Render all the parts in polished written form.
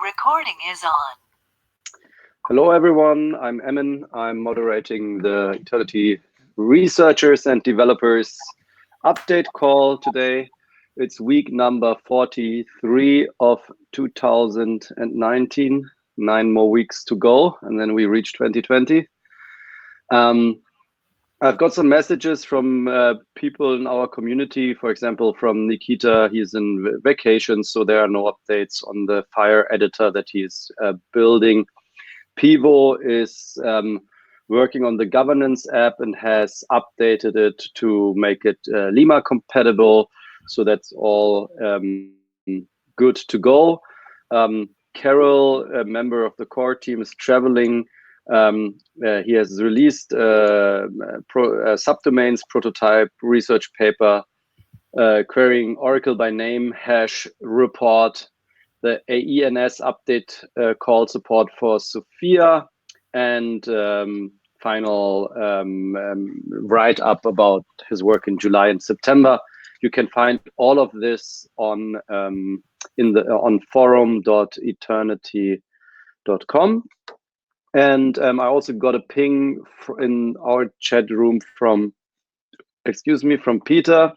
Recording is on. Hello everyone, I'm Emin. I'm moderating the Eternity researchers and developers update call today. It's week number 43 of 2019. 9 more weeks to go and then we reach 2020. I've got some messages from people in our community, for example, from Nikita. He's in vacation, so there are no updates on the Fire editor that he's building. Pivo is working on the governance app and has updated it to make it Lima compatible. So that's all good to go. Carol, a member of the core team, is traveling. He has released subdomains prototype research paper, querying Oracle by name hash report, the AENS update call support for Sophia, and final write-up about his work in July and September. You can find all of this on forum.eternity.com. And I also got a ping in our chat room from Peter.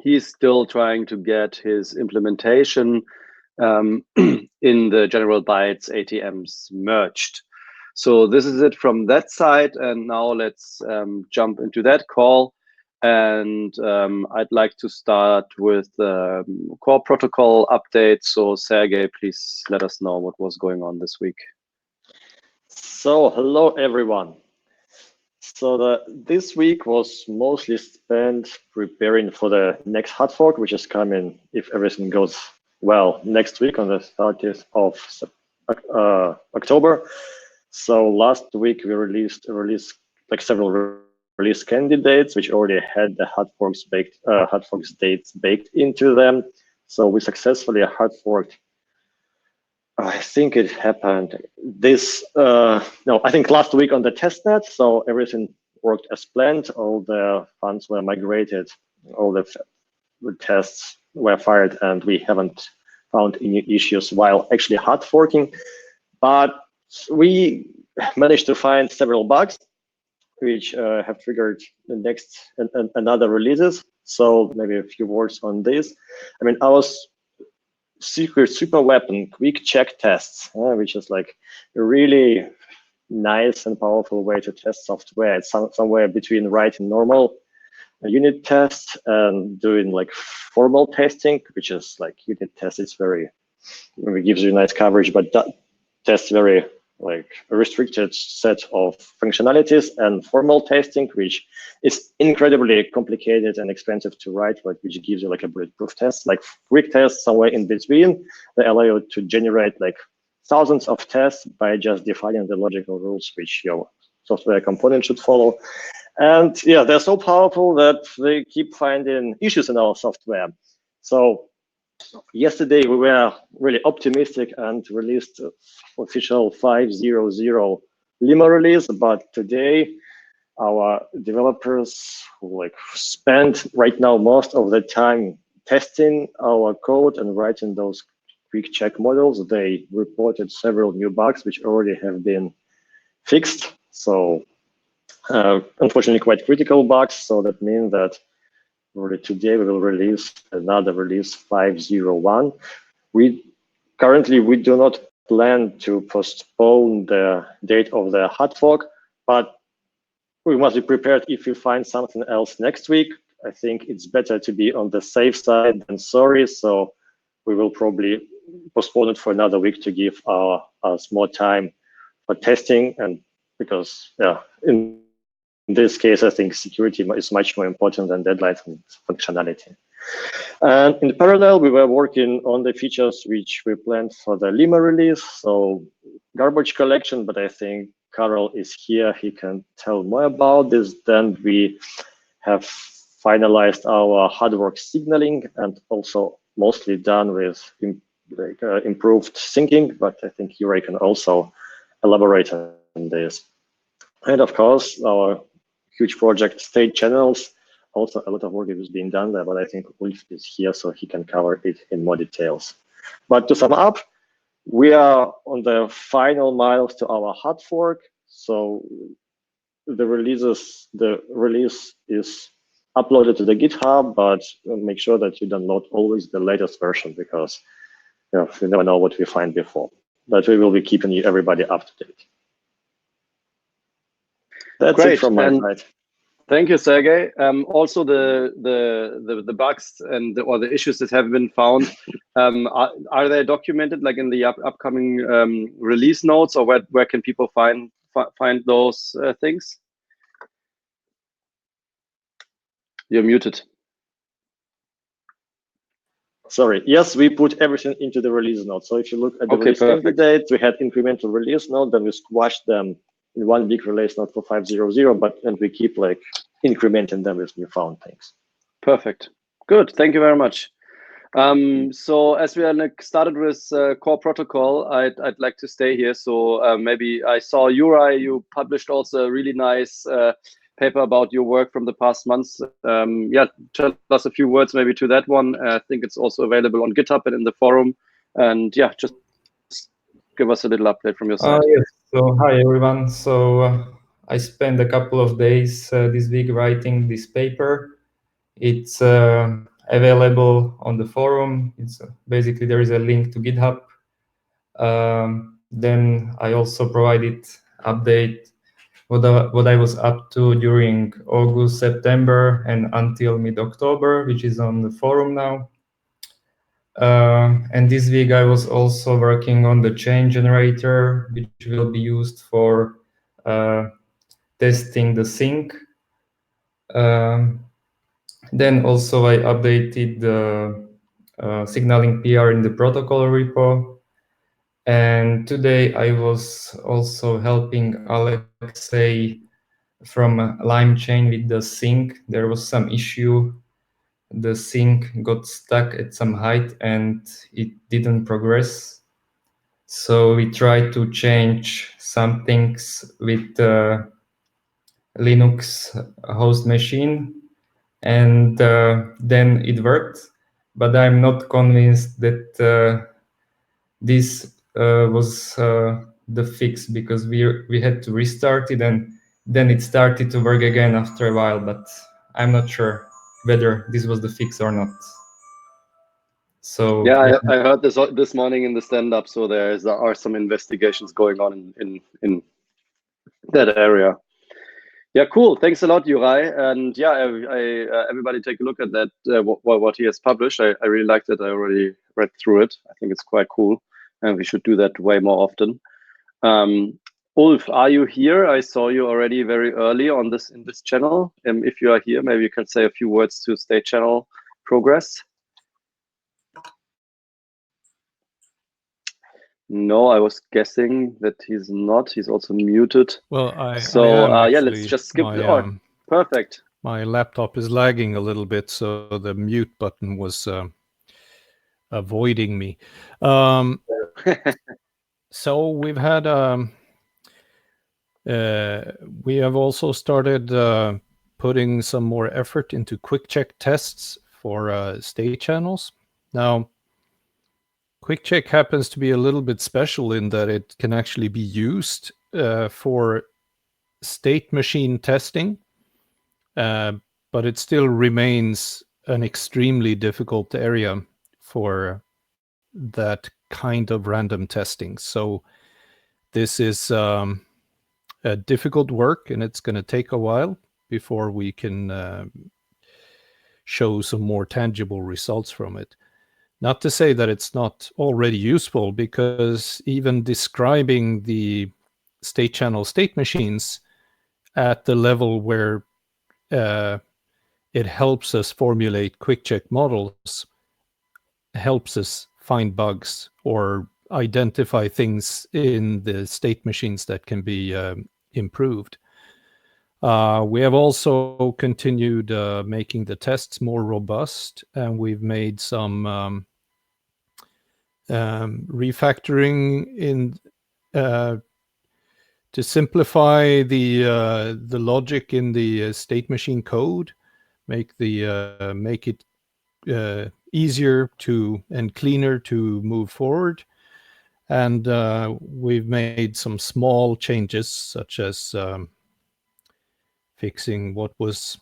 He's still trying to get his implementation in the general bytes ATMs merged. So this is it from that side. And now let's jump into that call. And I'd like to start with the core protocol update. So Sergey, please let us know what was going on this week. So hello, everyone. So this week was mostly spent preparing for the next hard fork, which is coming, if everything goes well, next week on the 30th of October. So last week we released like several release candidates, which already had the hard fork dates baked into them. So we successfully hard forked. I think it happened I think last week on the testnet. So everything worked as planned. All the funds were migrated, all the tests were fired, and we haven't found any issues while actually hard forking. But we managed to find several bugs which have triggered the next another releases. So maybe a few words on this. I mean, our secret super weapon quick check tests, which is like a really nice and powerful way to test software. It's somewhere between writing normal unit tests and doing like formal testing, which is like unit test is it gives you nice coverage, but that tests very like a restricted set of functionalities, and formal testing, which is incredibly complicated and expensive to write, but which gives you like a bulletproof test, like quick tests somewhere in between. They allow you to generate like thousands of tests by just defining the logical rules which your software component should follow. And yeah, they're so powerful that they keep finding issues in our software. So yesterday we were really optimistic and released official 5.0.0 Lima release, but today our developers who like spend right now most of the time testing our code and writing those quick check models, they reported several new bugs which already have been fixed. So unfortunately quite critical bugs. So that means that already today we will release another release 5.0.1. We do not plan to postpone the date of the hard fork, but we must be prepared if we find something else next week. I think it's better to be on the safe side than sorry. So we will probably postpone it for another week to give us more time for testing, and because in this case, I think security is much more important than deadlines and functionality. And in parallel, we were working on the features which we planned for the Lima release, so garbage collection, but I think Carol is here, he can tell more about this. Then we have finalized our hard work signaling and also mostly done with improved syncing, but I think Yuri can also elaborate on this. And of course, our huge project state channels, also a lot of work is being done there, but I think Ulf is here so he can cover it in more details. But to sum up, we are on the final miles to our hard fork. So the release is uploaded to the GitHub, but make sure that you download always the latest version, because you never know what we find before. But we will be keeping everybody up to date. That's Great. it from my side. Thank you, Sergey. Also, the bugs or the issues that have been found, are they documented like in the upcoming release notes, or where can people find those things? You're muted. Sorry. Yes, we put everything into the release note. So if you look at the release candidates, we had incremental release note, then we squashed them in one big release note for 5.0.0, and we keep like incrementing them with new found things. Perfect. Good. Thank you very much. So as we are started with core protocol, I'd like to stay here. So maybe I saw Uri, you published also a really nice paper about your work from the past months. Yeah, tell us a few words maybe to that one. I think it's also available on GitHub and in the forum. And yeah, just give us a little update from your side. Yes. So hi everyone. So I spent a couple of days this week writing this paper. It's available on the forum. It's basically there is a link to GitHub. Then I also provided update what I was up to during August, September, and until mid-October, which is on the forum now. And this week I was also working on the chain generator, which will be used for testing the sync. Then also I updated the signaling PR in the protocol repo. And today I was also helping Alexei from LimeChain with the sync. There was some issue. The sync got stuck at some height and it didn't progress. So we tried to change some things with the Linux host machine, and then it worked. But I'm not convinced that this was the fix, because we had to restart it, and then it started to work again after a while. But I'm not sure whether this was the fix or not. So yeah, I heard this morning in the stand-up. So there are some investigations going on in that area. Yeah, cool. Thanks a lot, Uri. And yeah, everybody take a look at that, what he has published. I really liked it. I already read through it. I think it's quite cool, and we should do that way more often. Ulf, are you here? I saw you already very early in this channel. If you are here, maybe you can say a few words to state channel progress. No, I was guessing that he's not. He's also muted. Well, yeah, let's just skip it. Perfect. My laptop is lagging a little bit, so the mute button was avoiding me. So we've had we have also started putting some more effort into quick check tests for state channels. Now, quick check happens to be a little bit special in that it can actually be used for state machine testing, but it still remains an extremely difficult area for that kind of random testing. So this is a difficult work, and it's going to take a while before we can show some more tangible results from it. Not to say that it's not already useful, because even describing the state channel state machines at the level where it helps us formulate quick check models helps us find bugs or identify things in the state machines that can be improved. We have also continued making the tests more robust, and we've made some refactoring in to simplify the logic in the state machine code, make it easier and cleaner to move forward. And we've made some small changes, such as fixing what was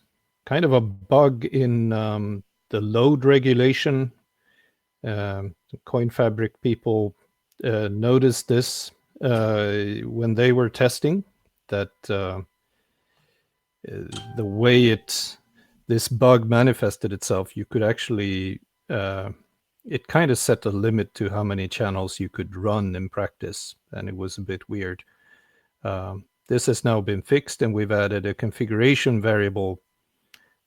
kind of a bug in the load regulation. CoinFabric people noticed this when they were testing, that the way this bug manifested itself, you could actually it kind of set a limit to how many channels you could run in practice, and it was a bit weird. This has now been fixed, and we've added a configuration variable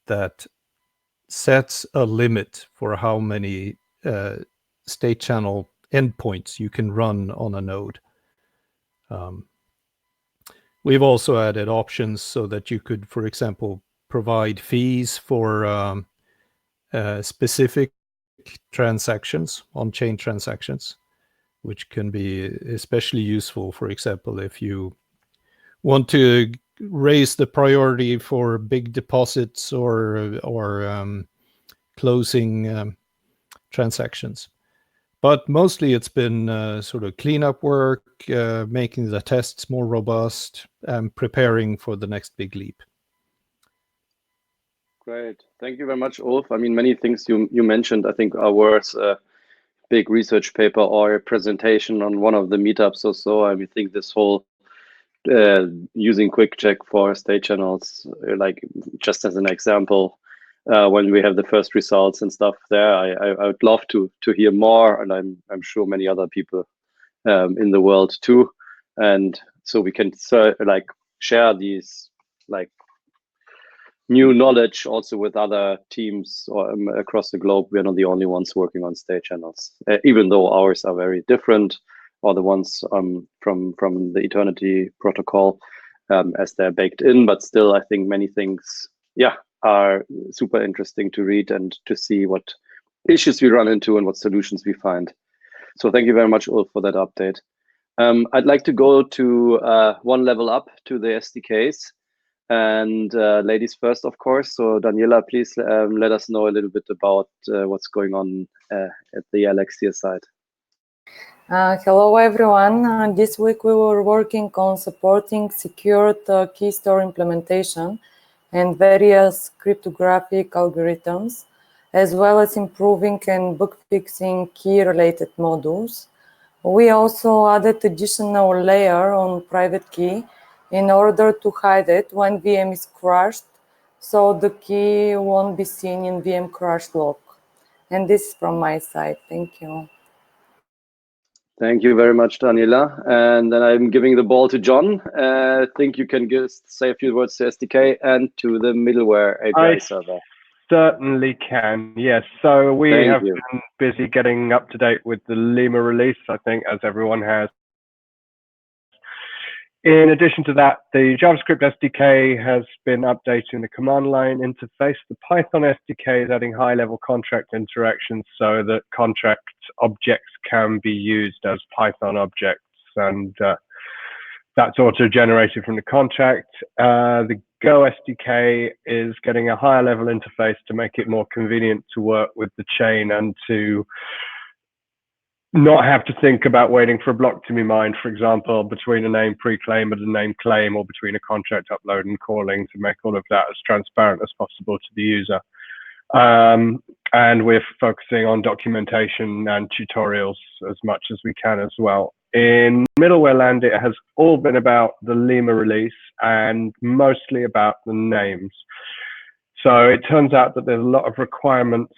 that sets a limit for how many state channel endpoints you can run on a node. We've also added options so that you could, for example, provide fees for specific transactions, on-chain transactions, which can be especially useful, for example, if you want to raise the priority for big deposits or closing transactions. But mostly it's been sort of cleanup work, making the tests more robust, and preparing for the next big leap. Great. Thank you very much, Ulf. I mean, many things you mentioned, I think, are worth a big research paper or a presentation on one of the meetups or so. I think this whole using QuickCheck for state channels, like just as an example, when we have the first results and stuff there, I would love to hear more, and I'm sure many other people in the world too. And so we can like share these like new knowledge also with other teams or across the globe. We're not the only ones working on state channels, even though ours are very different, or the ones from the Eternity protocol as they're baked in. But still, I think many things, are super interesting to read and to see what issues we run into and what solutions we find. So thank you very much, Ulf, for that update. I'd like to go to one level up to the SDKs. And ladies first, of course. So Daniela, please let us know a little bit about what's going on at the Alexia side. Hello, everyone. This week we were working on supporting secured key store implementation and various cryptographic algorithms, as well as improving and bug fixing key-related modules. We also added additional layer on private key in order to hide it when VM is crashed, so the key won't be seen in VM crash log. And this is from my side. Thank you. Thank you very much, Daniela. And then I'm giving the ball to John. I think you can just say a few words to SDK and to the middleware API server. Certainly can, yes. So we have been busy getting up to date with the Lima release, I think, as everyone has. In addition to that, the JavaScript SDK has been updating the command line interface. The Python SDK is adding high-level contract interactions so that contract objects can be used as Python objects, and that's auto-generated from the contract. The Go SDK is getting a higher-level interface to make it more convenient to work with the chain and to not have to think about waiting for a block to be mined, for example, between a name pre-claim and a name claim, or between a contract upload and calling, to make all of that as transparent as possible to the user. And we're focusing on documentation and tutorials as much as we can as well. In middleware land, it has all been about the Lima release and mostly about the names. So it turns out that there's a lot of requirements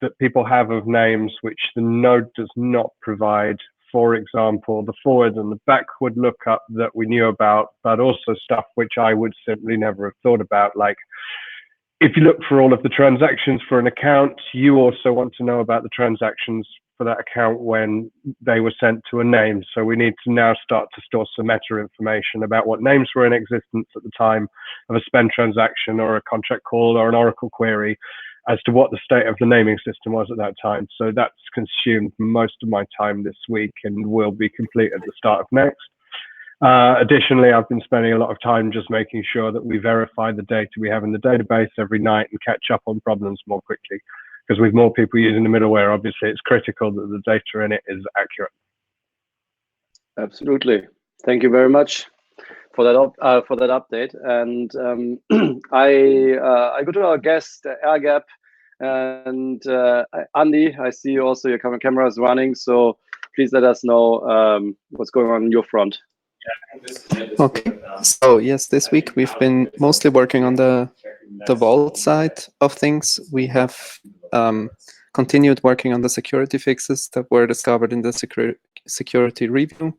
that people have of names which the node does not provide. For example, the forward and the backward lookup that we knew about, but also stuff which I would simply never have thought about. Like, if you look for all of the transactions for an account, you also want to know about the transactions for that account when they were sent to a name. So we need to now start to store some meta information about what names were in existence at the time of a spend transaction or a contract call or an Oracle query, as to what the state of the naming system was at that time. So that's consumed most of my time this week and will be complete at the start of next. Additionally, I've been spending a lot of time just making sure that we verify the data we have in the database every night and catch up on problems more quickly. because with more people using the middleware, obviously it's critical that the data in it is accurate. Absolutely. Thank you very much for that update. And I go to our guest, Airgap, and Andy. I see also your camera is running, so please let us know what's going on your front. Okay, so yes, this week we've been mostly working on the vault side of things. We have continued working on the security fixes that were discovered in the security review.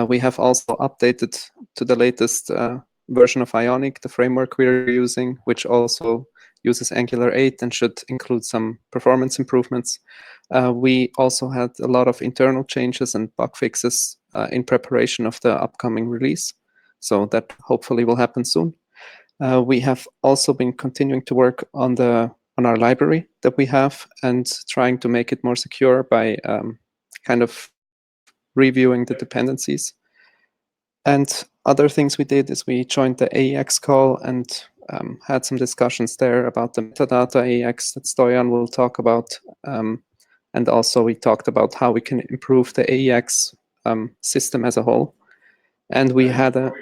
We have also updated to the latest version of Ionic, the framework we're using, which also uses Angular 8 and should include some performance improvements. We also had a lot of internal changes and bug fixes in preparation of the upcoming release. So that hopefully will happen soon. We have also been continuing to work on our library that we have and trying to make it more secure by kind of reviewing the dependencies. And other things we did is we joined the AEX call and had some discussions there about the metadata AEX that Stoyan will talk about. And also we talked about how we can improve the AEX system as a whole. And we had a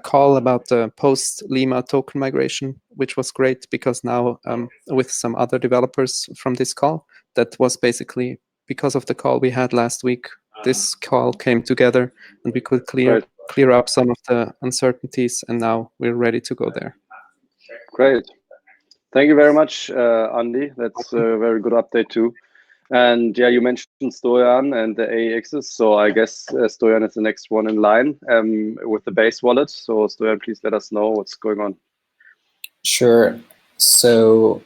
call about the post-Lima token migration, which was great because now with some other developers from this call, that was basically because of the call we had last week. This call came together and we could clear up some of the uncertainties, and now we're ready to go there. Great. Thank you very much, Andy. That's a very good update too. And yeah, you mentioned Stoyan and the AEXs, so I guess Stoyan is the next one in line with the base wallet. So Stoyan, please let us know what's going on. Sure. So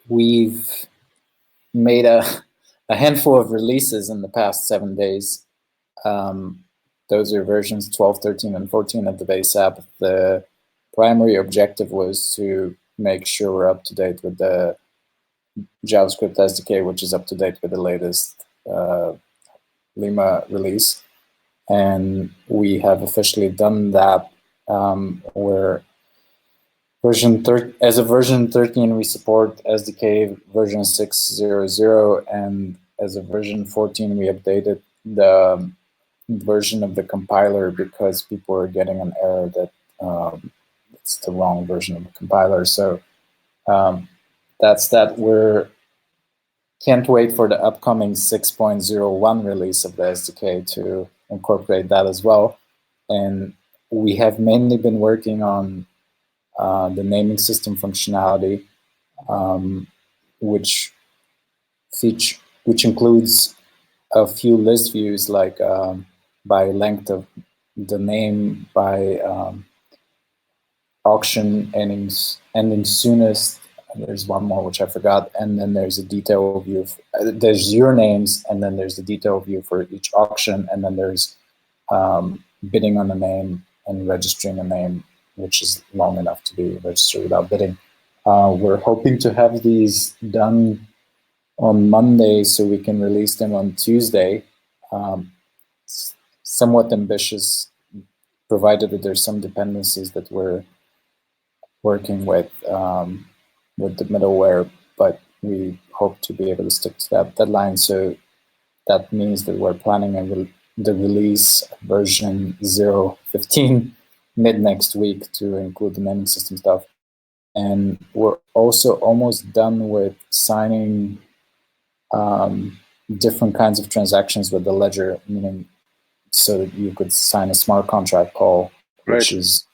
we've made a handful of releases in the past 7 days. Those are versions 12, 13, and 14 of the base app. The primary objective was to make sure we're up to date with the JavaScript SDK, which is up to date with the latest Lima release. And we have officially done that. Where as of version 13, we support SDK version 6.0.0, and as of version 14, we updated the version of the compiler because people were getting an error that it's the wrong version of the compiler. So that's that. Can't wait for the upcoming 6.01 release of the SDK to incorporate that as well. And we have mainly been working on the naming system functionality, which includes a few list views like by length of the name, by auction ending soonest. There's one more which I forgot, and then there's a detail view. There's your names, and then there's the detail view for each auction, and then there's bidding on a name and registering a name, which is long enough to be registered without bidding. We're hoping to have these done on Monday so we can release them on Tuesday. Somewhat ambitious, provided that there's some dependencies that we're working with the middleware, but we hope to be able to stick to that deadline. So that means that we're planning the release version 0.15 mid next week to include the naming system stuff. And we're also almost done with signing different kinds of transactions with the ledger, meaning so that you could sign a smart contract call, which is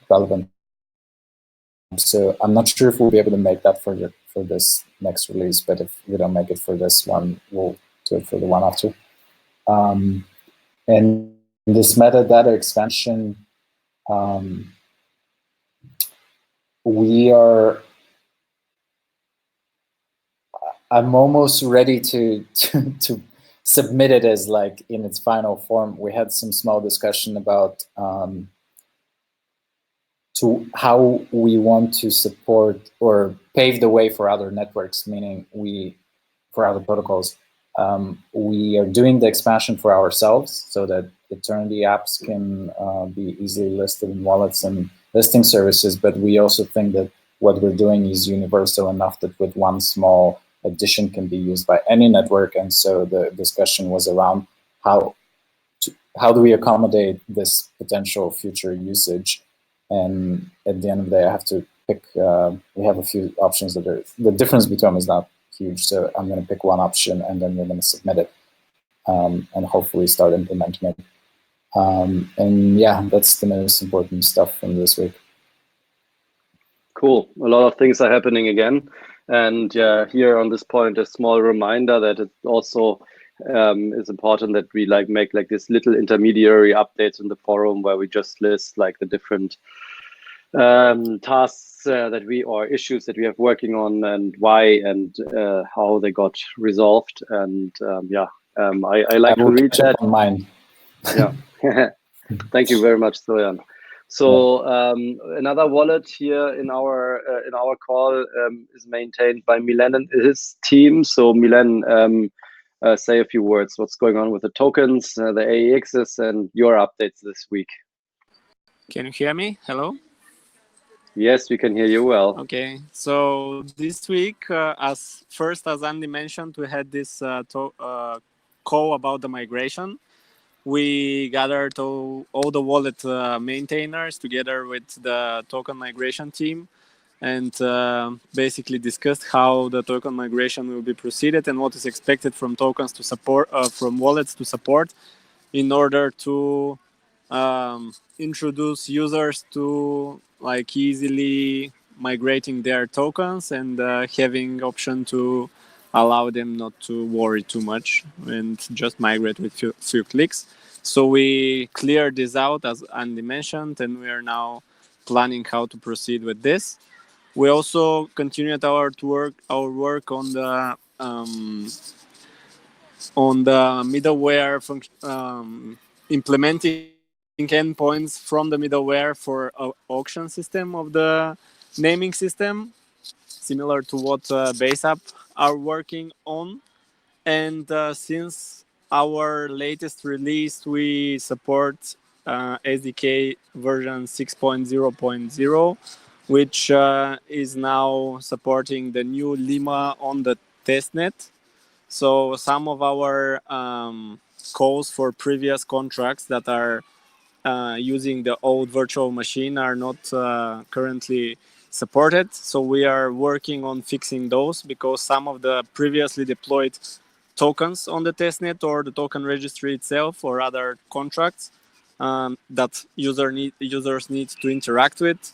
relevant. So I'm not sure if we'll be able to make that for this next release, but if we don't make it for this one, we'll do it for the one after. And this metadata expansion, I'm almost ready to submit it as like in its final form. We had some small discussion about to how we want to support or pave the way for other networks, meaning for other protocols. We are doing the expansion for ourselves so that Eternity apps can be easily listed in wallets and listing services, but we also think that what we're doing is universal enough that with one small addition can be used by any network. And so the discussion was around how do we accommodate this potential future usage. And at the end of the day, I have to pick, we have a few options that are, the difference between them is not huge. So I'm going to pick one option and then we're going to submit it and hopefully start implementing it. And yeah, that's the most important stuff from this week. Cool. A lot of things are happening again. And here on this point, a small reminder that it also is important that we make this little intermediary updates in the forum where we just list like the different tasks that we, or issues that we have working on and why and how they got resolved. And I like to read that. On mine. Yeah. Thank you very much, Stoyan. So another wallet here in our call is maintained by Milan and his team. So Milan, say a few words. What's going on with the tokens, the AEXs, and your updates this week? Can you hear me? Hello? Yes, we can hear you well. Okay, so this week, as Andy mentioned, we had this call about the migration. We gathered all the wallet maintainers together with the token migration team and basically discussed how the token migration will be proceeded and what is expected from tokens to support, from wallets to support, in order to introduce users to like easily migrating their tokens and having option to allow them not to worry too much and just migrate with few clicks. So we cleared this out, as Andy mentioned, and we are now planning how to proceed with this. We also continued our work on the middleware implementing endpoints from the middleware for auction system of the naming system, similar to what BaseApp are working on. And since our latest release, we support SDK version 6.0.0, which is now supporting the new lemma on the testnet. So some of our calls for previous contracts that are using the old virtual machine are not currently supported. So we are working on fixing those because some of the previously deployed tokens on the testnet or the token registry itself or other contracts that users need to interact with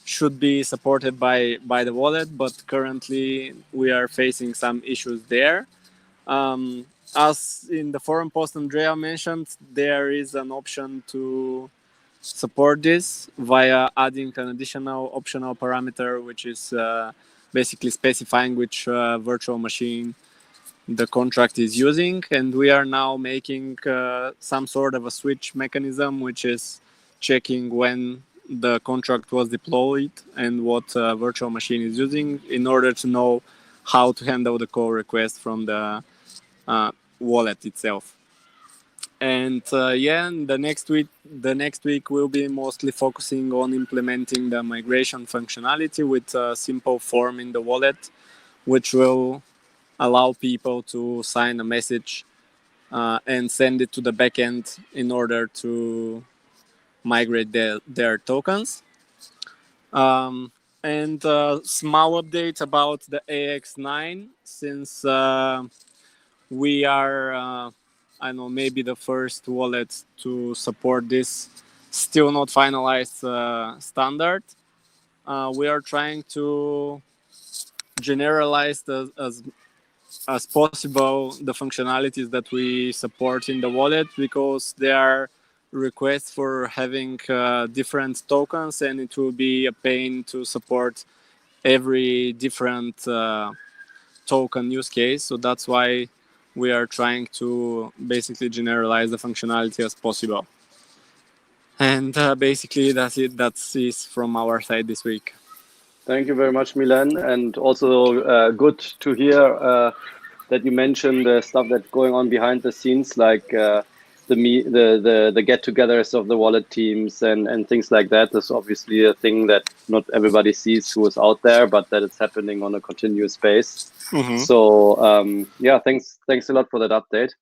should be supported by the wallet, but currently we are facing some issues there. As in the forum post Andrea mentioned, there is an option to support this via adding an additional optional parameter, which is basically specifying which virtual machine the contract is using. And we are now making some sort of a switch mechanism, which is checking when the contract was deployed and what virtual machine is using in order to know how to handle the call request from the wallet itself. And the next week we'll be mostly focusing on implementing the migration functionality with a simple form in the wallet, which will allow people to sign a message and send it to the backend in order to migrate their tokens. And small update about the AX9, since we are, I don't know, maybe the first wallet to support this still not finalized standard. We are trying to generalize as possible the functionalities that we support in the wallet, because there are requests for having different tokens and it will be a pain to support every different token use case. So that's why we are trying to basically generalize the functionality as possible. And basically that's it. That's it from our side this week. Thank you very much, Milan. And also good to hear that you mentioned the stuff that's going on behind the scenes, like the get-togethers of the wallet teams and things like that. That's obviously a thing that not everybody sees who is out there, but that it's happening on a continuous base. So yeah, thanks a lot for that update.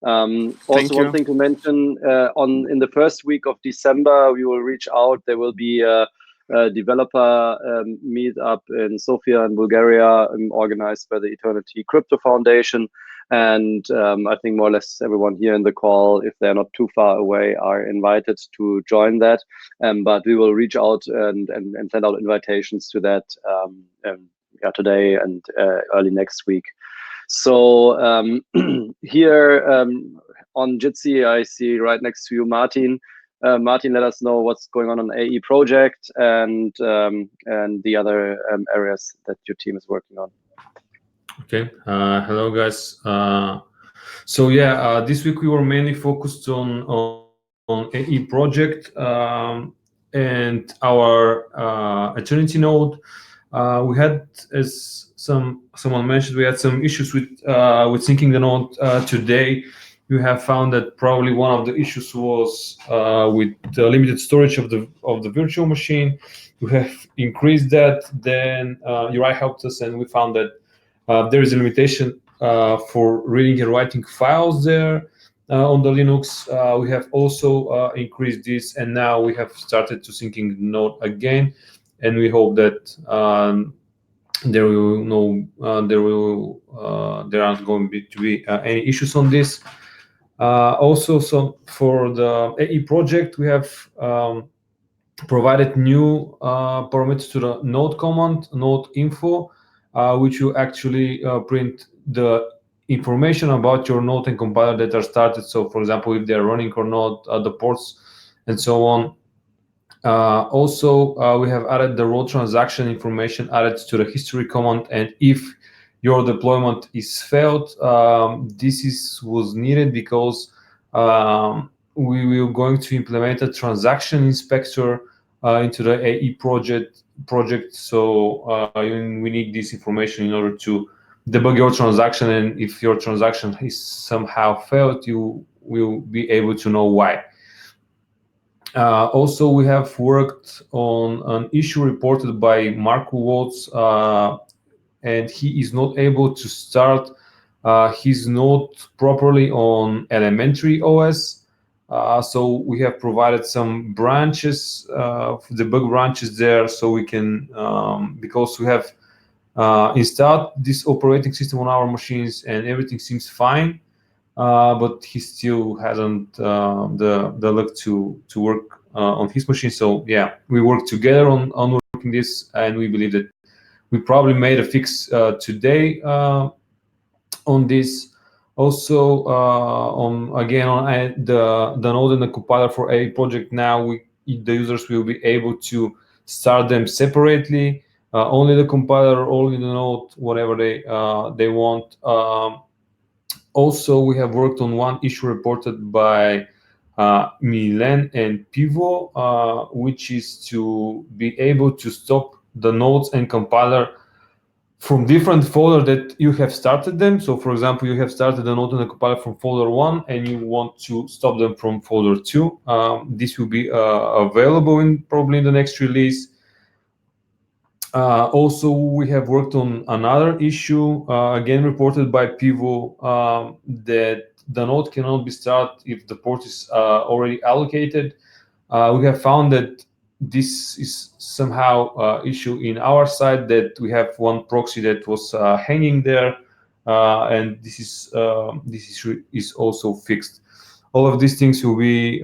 Also, one thing to mention, in the first week of December, we will reach out. There will be a developer meetup in Sofia in Bulgaria, organized by the Eternity Crypto Foundation. And I think more or less everyone here in the call, if they're not too far away, are invited to join that. But we will reach out and send out invitations to that yeah, today and early next week. So here on Jitsi, I see right next to you, Martin. Martin, let us know what's going on AE project and the other areas that your team is working on. Okay. Hello, guys. So yeah, this week we were mainly focused on AE project and our Eternity node. We had, as someone mentioned, we had some issues with syncing the node today. We have found that probably one of the issues was with the limited storage of the virtual machine. We have increased that. Then Uri helped us, and we found that there is a limitation for reading and writing files there on the Linux. We have also increased this, and now we have started to syncing the node again, and we hope that there aren't going to be any issues on this. Also, so for the AE project, we have provided new parameters to the node command, node info, which will actually print the information about your node and compiler that are started. So, for example, if they are running or not, the ports, and so on. Also, we have added the raw transaction information added to the history command, and if your deployment is failed, this was needed because we will going to implement a transaction inspector into the AE project. So we need this information in order to debug your transaction, and if your transaction is somehow failed, you will be able to know why. Also, we have worked on an issue reported by Marco Waltz, and he is not able to start his node properly on elementary OS. So we have provided some branches, debug branches there, so we can, because we have installed this operating system on our machines and everything seems fine. But he still hasn't the luck to work on his machine. So yeah, we work together on working this, and we believe that we probably made a fix today on this. Also, on the node and the compiler for a project now, the users will be able to start them separately. Only the compiler, only the node, whatever they want. Also, we have worked on one issue reported by Milen and Pivo, which is to be able to stop the nodes and compiler from different folder that you have started them. So, for example, you have started the node and the compiler from folder 1, and you want to stop them from folder 2. This will be available probably in the next release. Also, we have worked on another issue, again reported by Pivo, that the node cannot be started if the port is already allocated. We have found that this is somehow issue in our side, that we have one proxy that was hanging there, and this is also fixed. All of these things will be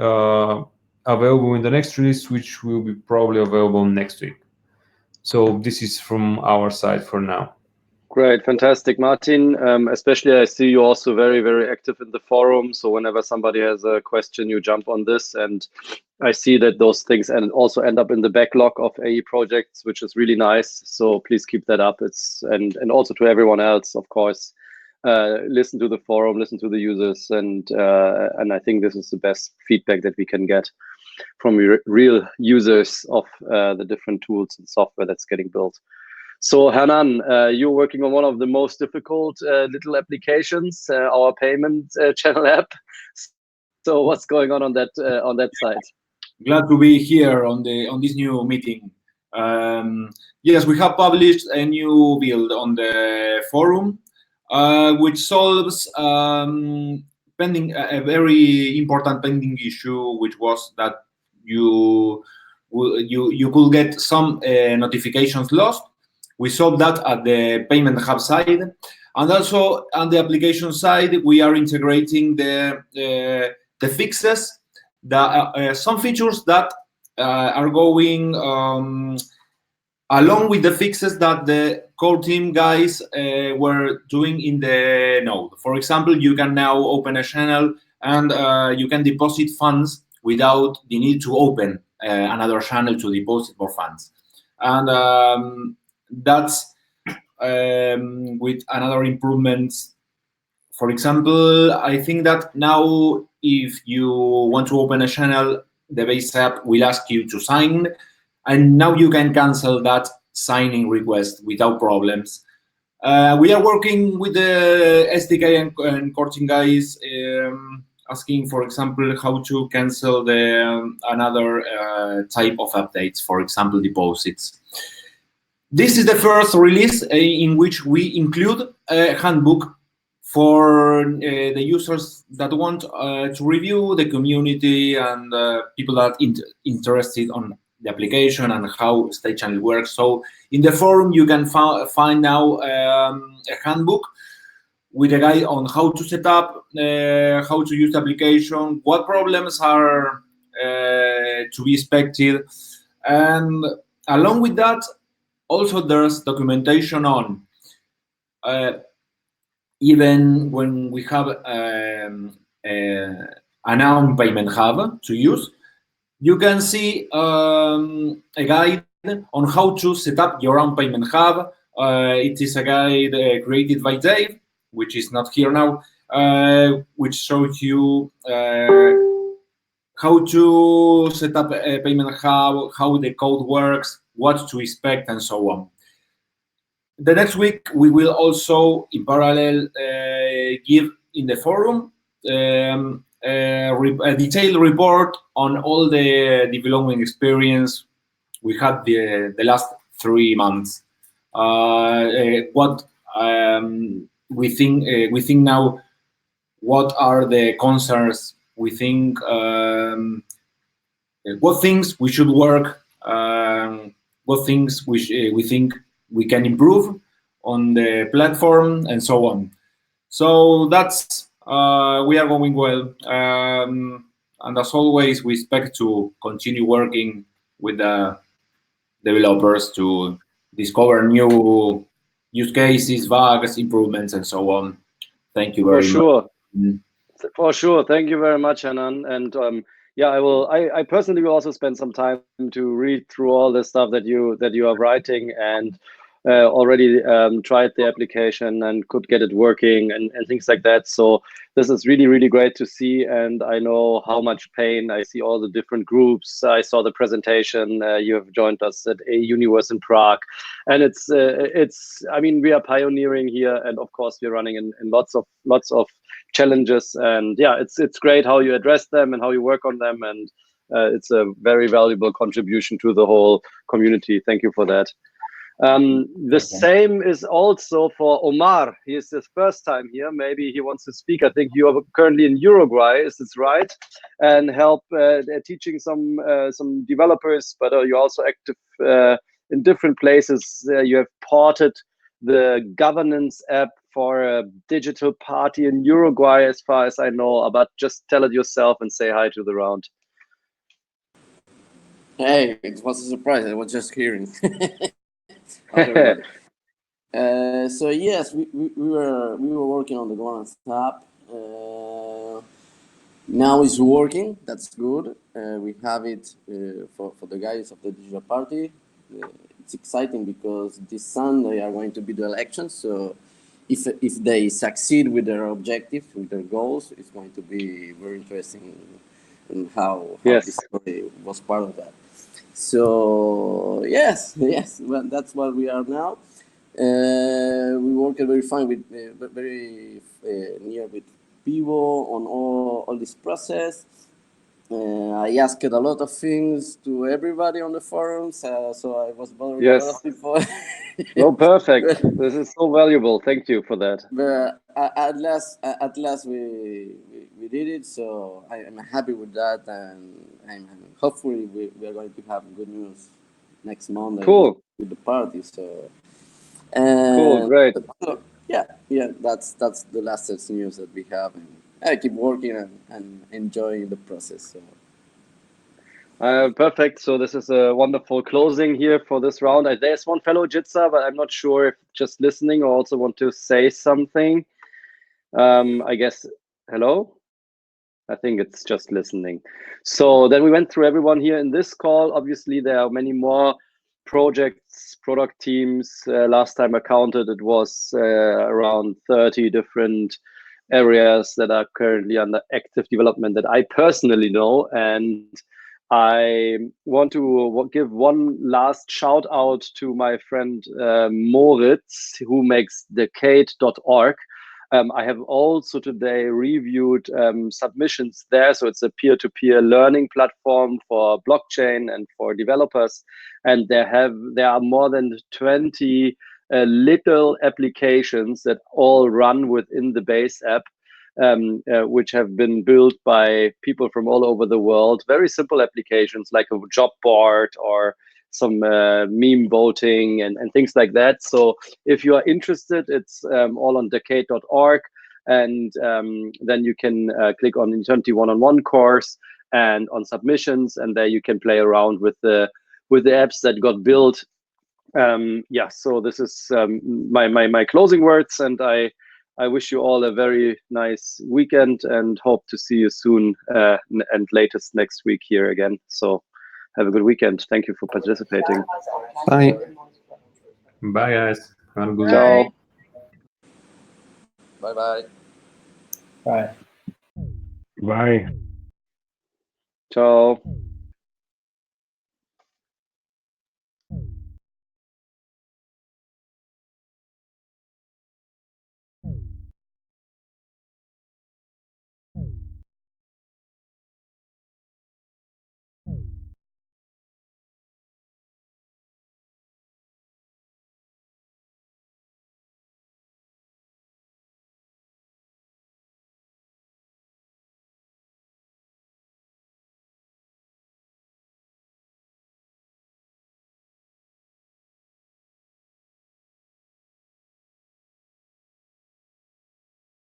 available in the next release, which will be probably available next week. So this is from our side for now. Great, fantastic, Martin. Especially, I see you also very, very active in the forum. So whenever somebody has a question, you jump on this, and I see that those things also end up in the backlog of AE projects, which is really nice. So please keep that up. And also to everyone else, of course, listen to the forum, listen to the users, and I think this is the best feedback that we can get from real users of the different tools and software that's getting built. So Hernan, you're working on one of the most difficult little applications, our payment channel app. So what's going on that side? Glad to be here on this new meeting. Yes, we have published a new build on the forum, which solves pending a very important pending issue, which was that you could get some notifications lost. We solved that at the payment hub side, and also on the application side, we are integrating the fixes. Some features that are going along with the fixes that the core team guys were doing in the node. For example, you can now open a channel and you can deposit funds without the need to open another channel to deposit more funds. And that's with another improvements. For example, I think that now if you want to open a channel, the base app will ask you to sign, and now you can cancel that signing request without problems. We are working with the SDK and core team guys, asking, for example, how to cancel the another type of updates, for example, deposits. This is the first release in which we include a handbook for the users that want to review the community and people that interested on the application and how state channel works. So in the forum, you can find now a handbook with a guide on how to set up, how to use the application, what problems are to be expected. And along with that, also there's documentation on even when we have an own payment hub to use, you can see a guide on how to set up your own payment hub. It is a guide created by Dave, which is not here now, which shows you how to set up a payment hub, how the code works, what to expect, and so on. The next week, we will also, in parallel, give in the forum a detailed report on all the development experience we had the last 3 months. What we think now, what are the concerns? We think what things we should work, what things we think we can improve on the platform, and so on. So that's we are going well, and as always, we expect to continue working with the developers to discover new use cases, bugs, improvements, and so on. Thank you very much. For sure. Thank you very much, Hanan. And yeah, I personally will also spend some time to read through all the stuff that you are writing, and already tried the application and could get it working and things like that. So this is really, really great to see. And I know how much pain. I see all the different groups. I saw the presentation. You have joined us at a Universe in Prague. And it's I mean, we are pioneering here. And of course, we're running in lots of challenges. And yeah, it's great how you address them and how you work on them. And it's a very valuable contribution to the whole community. Thank you for that. The same is also for Omar. He is his first time here. Maybe he wants to speak. I think you are currently in Uruguay, is this right? And help teaching some developers, but you're also active in different places. You have ported the governance app for a digital party in Uruguay, as far as I know. But just tell it yourself and say hi to the round. Hey, it was a surprise. I was just hearing. So yes, we were working on the governance app. Now it's working. That's good. We have it for the guys of the digital party. It's exciting because this Sunday are going to be the elections. So if they succeed with their objectives, with their goals, it's going to be very interesting and how this story was part of that. So yes, well, that's what we are now. We work very fine with very near with Pivo on all this process. I asked a lot of things to everybody on the forums, so I was bothering a lot of people. No, perfect. This is so valuable. Thank you for that. But at last we did it. So I'm happy with that, and hopefully we are going to have good news next Monday. Cool. With the party. So Cool, great. So, yeah, that's the latest news that we have, and I keep working and enjoying the process. So. Perfect. So this is a wonderful closing here for this round. There's one fellow Jitsa, but I'm not sure if just listening or also want to say something. I guess, hello? I think it's just listening. So then we went through everyone here in this call. Obviously, there are many more projects, product teams. Last time I counted, it was around 30 different areas that are currently under active development that I personally know. And I want to give one last shout out to my friend Moritz, who makes decade.org. I have also today reviewed submissions there. So it's a peer-to-peer learning platform for blockchain and for developers. And there are more than 20 little applications that all run within the base app. Which have been built by people from all over the world. Very simple applications like a job board or some meme voting and things like that. So if you are interested, it's all on decade.org. And then you can click on Eternity one-on-one course and on submissions. And there you can play around with the apps that got built. Yeah, so this is my closing words, and I wish you all a very nice weekend and hope to see you soon and latest next week here again. So have a good weekend. Thank you for participating. Bye. Bye, guys. Have a good Ciao. Bye-bye. Bye. Bye. Ciao.